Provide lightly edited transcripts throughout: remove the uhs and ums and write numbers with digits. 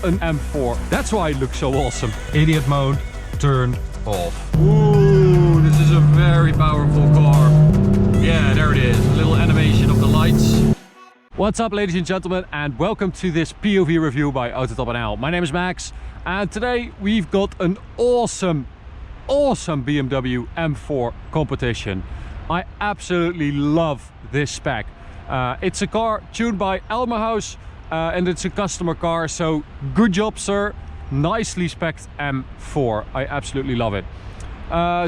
an M4. That's why it looks so awesome. Idiot mode, turn off. Ooh, this is a very powerful car. Yeah, there it is. A little animation of the lights. What's up, ladies and gentlemen, and welcome to this POV review by AutoTopNL. My name is Max, and today we've got an awesome BMW M4 competition. I absolutely love this spec. It's a car tuned by Elmerhouse, and it's a customer car, so good job, sir. Nicely spec'd M4. I absolutely love it.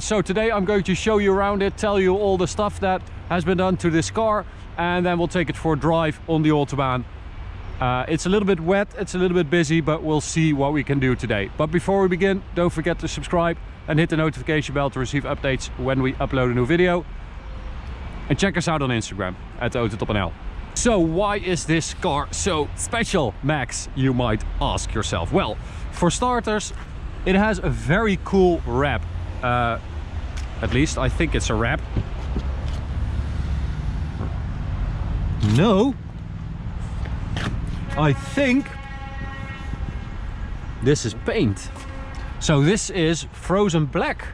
So today I'm going to show you around it, tell you all the stuff that has been done to this car, and then we'll take it for a drive on the Autobahn. It's a little bit wet, it's a little bit busy, but we'll see what we can do today. But before we begin, don't forget to subscribe and hit the notification bell to receive updates when we upload a new video. And check us out on Instagram at AutoTopNL. So why is this car so special, Max, you might ask yourself? Well, for starters, it has a very cool wrap. At least I think it's a wrap. No, I think this is paint. So this is frozen black.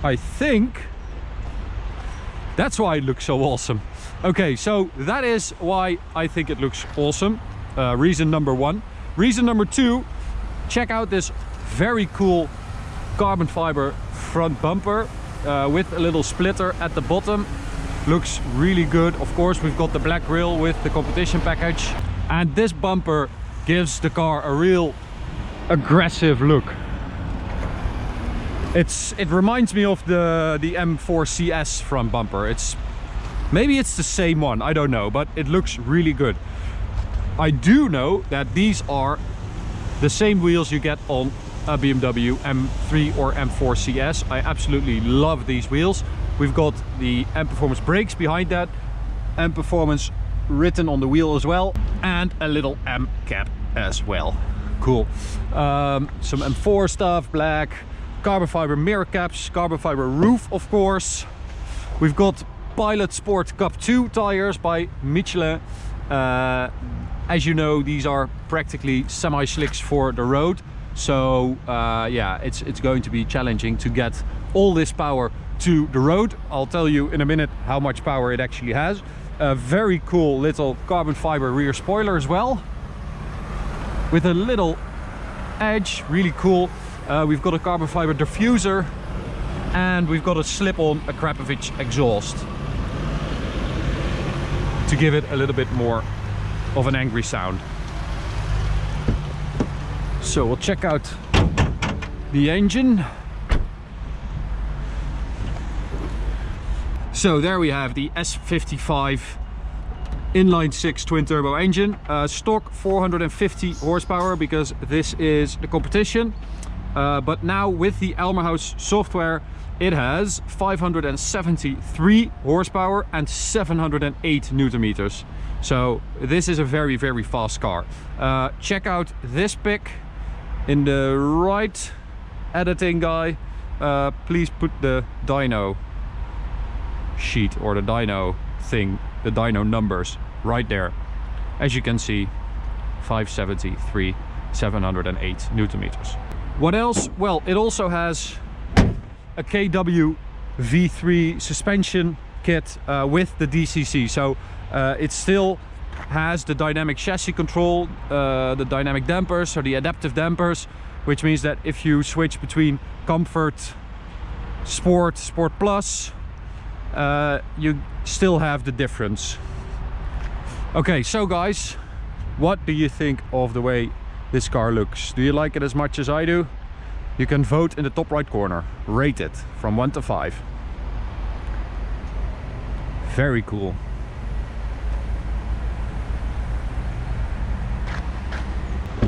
I think that's why it looks so awesome. Okay, so that is why I think it looks awesome. Reason number one. Reason number two, check out this very cool carbon fiber front bumper with a little splitter at the bottom. Looks really good. Of course, we've got the black grille with the competition package, and this bumper gives the car a real aggressive look. It reminds me of the M4 CS front bumper. Maybe it's the same one, I don't know, but it looks really good. I do know that these are the same wheels you get on a BMW M3 or M4 CS. I absolutely love these wheels. We've got the M Performance brakes behind that, M Performance written on the wheel as well, and a little M cap as well. Cool. Some M4 stuff, black, carbon fiber mirror caps, carbon fiber roof, of course. We've got Pilot Sport Cup 2 tires by Michelin. As you know, these are practically semi-slicks for the road. So yeah, it's going to be challenging to get all this power to the road. I'll tell you in a minute how much power it actually has. A very cool little carbon fiber rear spoiler as well, with a little edge, really cool. We've got a carbon fiber diffuser, and we've got a slip-on Akrapovic exhaust to give it a little bit more of an angry sound. So we'll check out the engine. So there we have the S55 inline 6 twin turbo engine, stock 450 horsepower because this is the competition, but now with the Elmerhouse software it has 573 horsepower and 708 Newton meters. So this is a very fast car. Check out this pic in the right, editing guy. Please put the dyno sheet or the dyno thing, the dyno numbers right there. As you can see, 573, 708 Newton meters. What else? Well, it also has a KW V3 suspension kit with the DCC. So it still has the dynamic chassis control, the dynamic dampers or the adaptive dampers, which means that if you switch between comfort, sport, sport plus, you still have the difference. Okay, so guys, what do you think of the way this car looks? Do you like it as much as I do? You can vote in the top right corner. Rate it from 1 to 5. Very cool.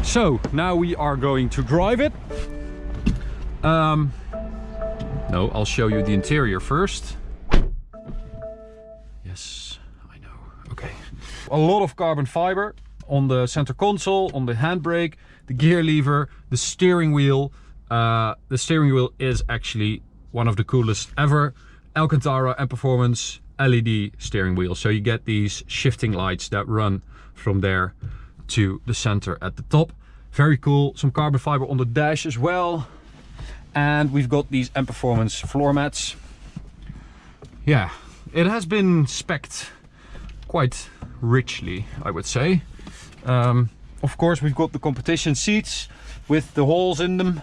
So now we are going to drive it. No, I'll show you the interior first. Yes, I know. Okay. A lot of carbon fiber on the center console, on the handbrake, the gear lever, the steering wheel. The steering wheel is actually one of the coolest ever. Alcantara and Performance LED steering wheel. So you get these shifting lights that run from there to the center at the top. Very cool. Some carbon fiber on the dash as well. And we've got these M Performance floor mats. Yeah, it has been spec'd quite richly, I would say. Of course, we've got the competition seats with the holes in them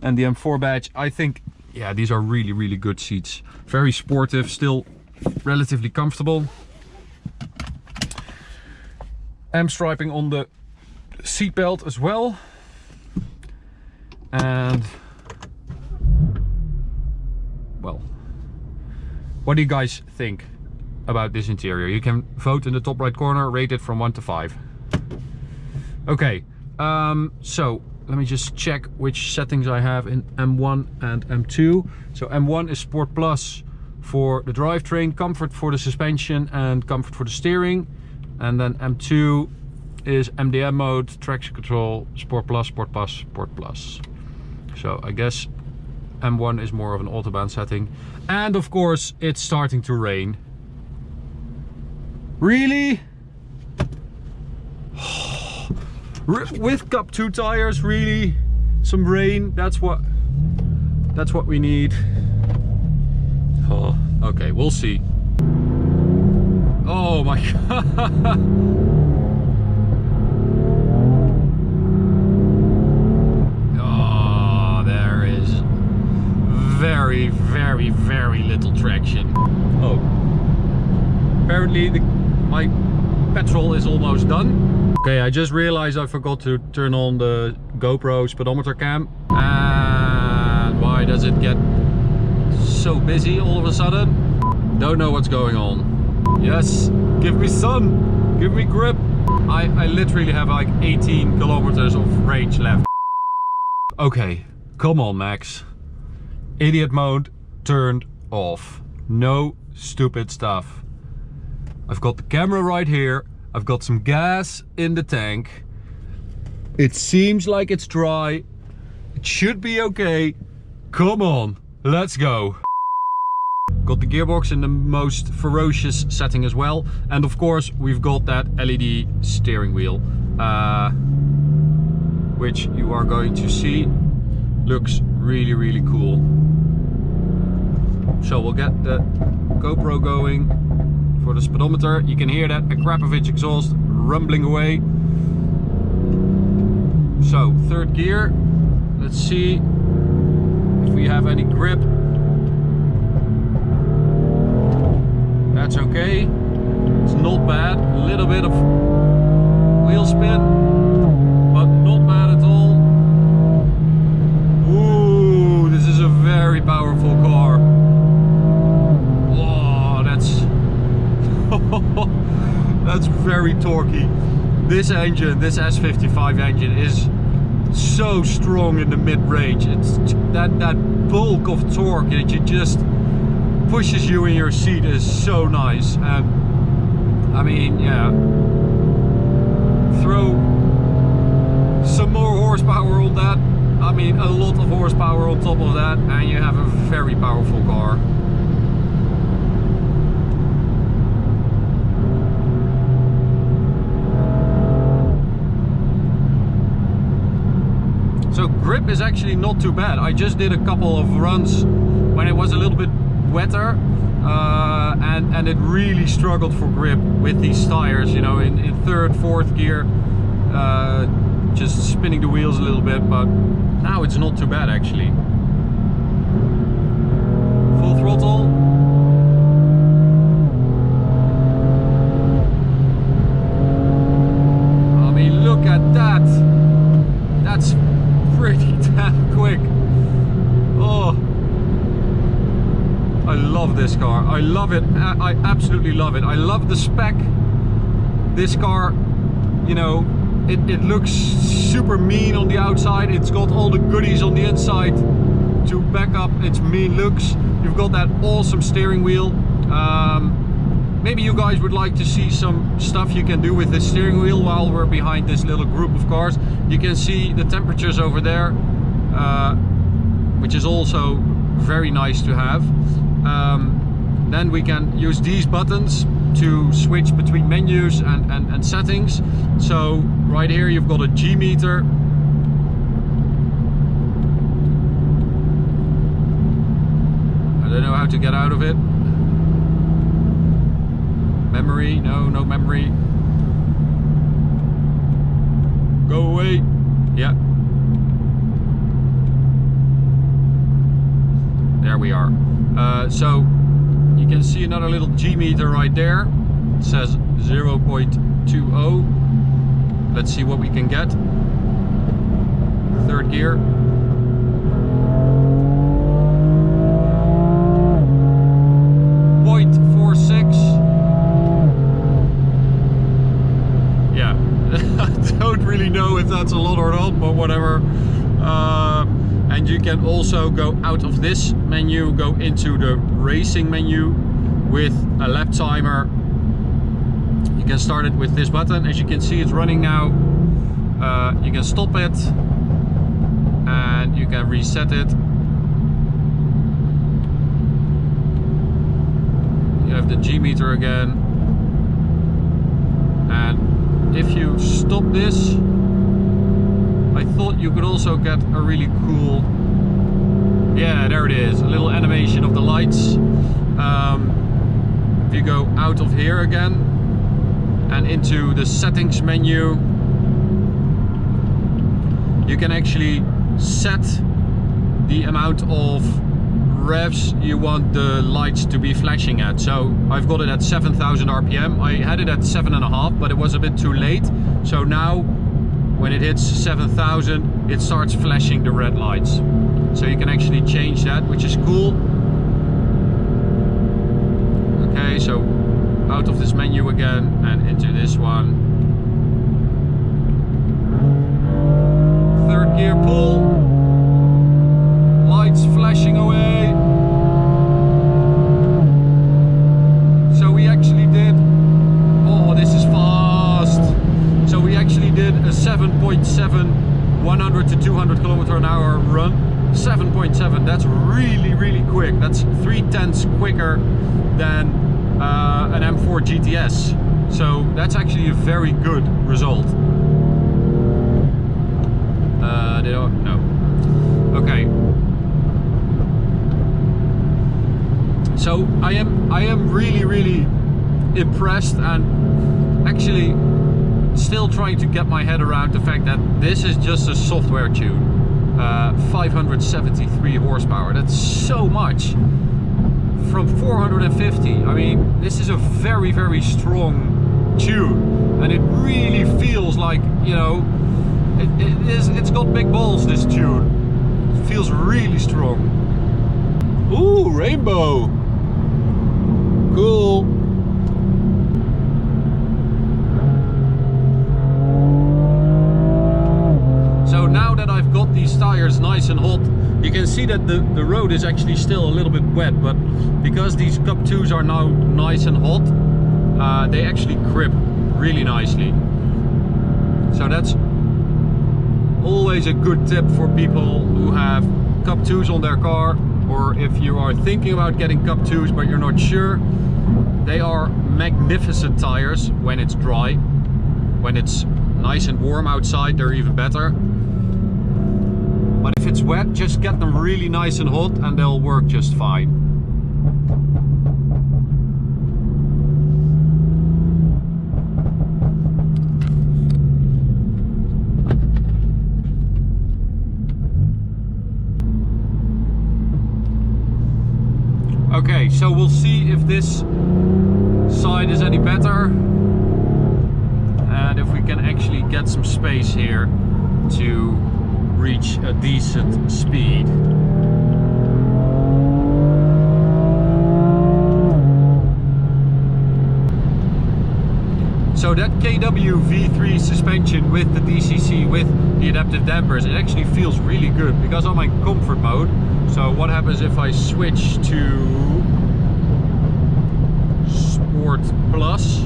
and the M4 badge. I think, yeah, these are really, really good seats. Very sportive, still relatively comfortable. M striping on the seat belt as well. And well, what do you guys think about this interior? You can vote in the top right corner, rate it from 1 to 5. Okay, so let me just check which settings I have in M1 and M2. So M1 is Sport Plus for the drivetrain, Comfort for the suspension and Comfort for the steering. And then M2 is MDM mode, traction control, Sport Plus, Sport Plus, Sport Plus. So I guess M1 is more of an Autobahn setting. And of course it's starting to rain. Really? With Cup 2 tires, really? Some rain, that's what we need. Oh, okay, we'll see. Oh my god. Oh, there is very, very, very little traction. Oh, apparently my petrol is almost done. Okay, I just realized I forgot to turn on the GoPro speedometer cam. And why does it get so busy all of a sudden? Don't know what's going on. Yes, give me sun, give me grip. I literally have like 18 kilometers of range left. Okay, come on Max. Idiot mode turned off. No stupid stuff. I've got the camera right here. I've got some gas in the tank. It seems like it's dry. It should be okay. Come on, let's go. Got the gearbox in the most ferocious setting as well. And of course, we've got that LED steering wheel, which you are going to see looks really, really cool. So we'll get the GoPro going for the speedometer. You can hear that Akrapovic exhaust rumbling away. So third gear, let's see if we have any grip. That's okay, it's not bad. A little bit of wheel spin, but not bad at all. Ooh, this is a very powerful car. That's very torquey. This engine, this S55 engine, is so strong in the mid-range. It's that bulk of torque that you just pushes you in your seat is so nice. And I mean, yeah, throw some more horsepower on that. I mean, a lot of horsepower on top of that, and you have a very powerful car. So grip is actually not too bad. I just did a couple of runs when it was a little bit wetter, and it really struggled for grip with these tires, you know, in third, fourth gear, just spinning the wheels a little bit, but now it's not too bad actually. Full throttle. I mean, look at that. That's pretty damn quick. Oh, I love this car. I love it. I absolutely love it. I love the spec. This car, you know, it looks super mean on the outside. It's got all the goodies on the inside to back up its mean looks. You've got that awesome steering wheel. Maybe you guys would like to see some stuff you can do with this steering wheel while we're behind this little group of cars. You can see the temperatures over there, which is also very nice to have. Then we can use these buttons to switch between menus and settings. So right here you've got a G meter, how to get out of it. Memory, no memory. Go away. Yeah. There we are. So you can see another little G meter right there. It says 0.20. Let's see what we can get. Third gear. .46. Yeah, I don't really know if that's a lot or not, but whatever. And you can also go out of this menu, go into the racing menu with a lap timer. You can start it with this button. As you can see, it's running now. You can stop it and you can reset it. You have the G meter again. And if you stop this, I thought you could also get a really cool, yeah, there it is, a little animation of the lights. If you go out of here again and into the settings menu, you can actually set the amount of revs you want the lights to be flashing at. So I've got it at 7,000 RPM. I had it at 7.5, but it was a bit too late. So now when it hits 7,000, it starts flashing the red lights. So you can actually change that, which is cool. Okay, so out of this menu again and into this one. Third gear pull. Lights flashing away. So we actually did, oh, this is fast. So we actually did a 7.7 100 to 200 km/h run. 7.7, that's really quick. That's 3/10 quicker than an M4 GTS. So that's actually a very good result. No. Okay. So I am really impressed, and actually still trying to get my head around the fact that this is just a software tune. 573 horsepower, that's so much from 450. I mean, this is a very strong tune, and it really feels like, you know, it's got big balls, this tune. It feels really strong. Ooh, rainbow. Cool. So now that I've got these tires nice and hot, you can see that the road is actually still a little bit wet, but because these Cup 2s are now nice and hot, they actually grip really nicely. So that's always a good tip for people who have Cup 2s on their car, or if you are thinking about getting Cup 2s but you're not sure. They are magnificent tires when it's dry. When it's nice and warm outside, they're even better. But if it's wet, just get them really nice and hot and they'll work just fine. Okay, so we'll see if this side is any better and if we can actually get some space here to reach a decent speed. So that KW V3 suspension with the DCC, with the adaptive dampers, it actually feels really good because on my comfort mode. So what happens if I switch to Sport Plus?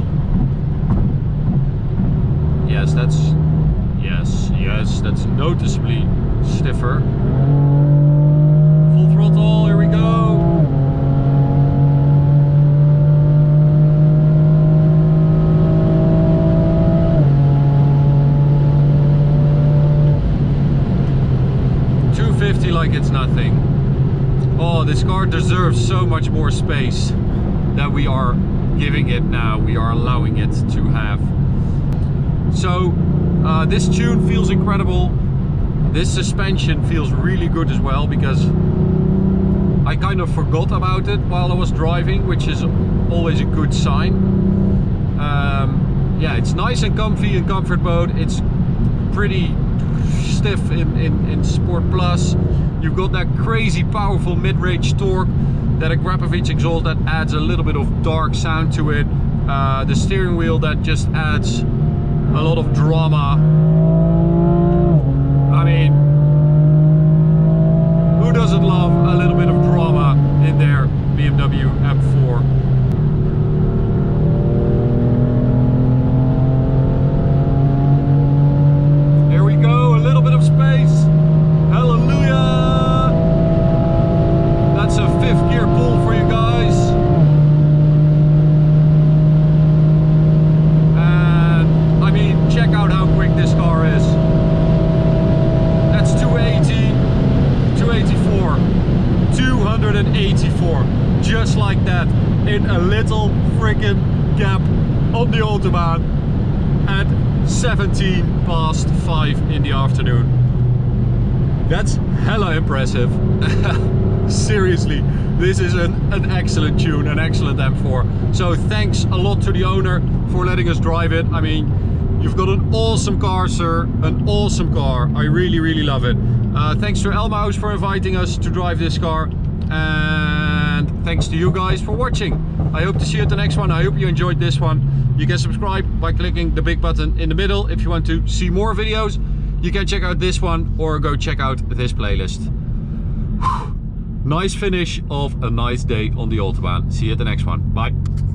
Yes, that's noticeably stiffer. Full throttle, here we go. Like it's nothing. Oh, well, this car deserves so much more space that we are giving it now. We are allowing it to have. So this tune feels incredible. This suspension feels really good as well, because I kind of forgot about it while I was driving, which is always a good sign. Yeah, it's nice and comfy in comfort mode. It's pretty stiff in Sport Plus. You've got that crazy powerful mid-range torque, that a Grabación exhaust that adds a little bit of dark sound to it. The steering wheel that just adds a lot of drama. I mean, who doesn't love a little bit of drama in their BMW M4? Here we go, a little bit of space. Hallelujah! That's a 5th gear pull for you guys. And I mean, check out how quick this car is. That's 280, 284, 284, just like that, in a little freaking gap on the Autobahn at 17 past 5 in the afternoon. That's hella impressive. Seriously, this is an excellent tune, an excellent M4. So thanks a lot to the owner for letting us drive it. I mean, you've got an awesome car, sir, an awesome car. I really, really love it. Thanks to Elmaus for inviting us to drive this car. And thanks to you guys for watching. I hope to see you at the next one. I hope you enjoyed this one. You can subscribe by clicking the big button in the middle. If you want to see more videos, you can check out this one or go check out this playlist. Whew. Nice finish of a nice day on the Autobahn. See you at the next one. Bye.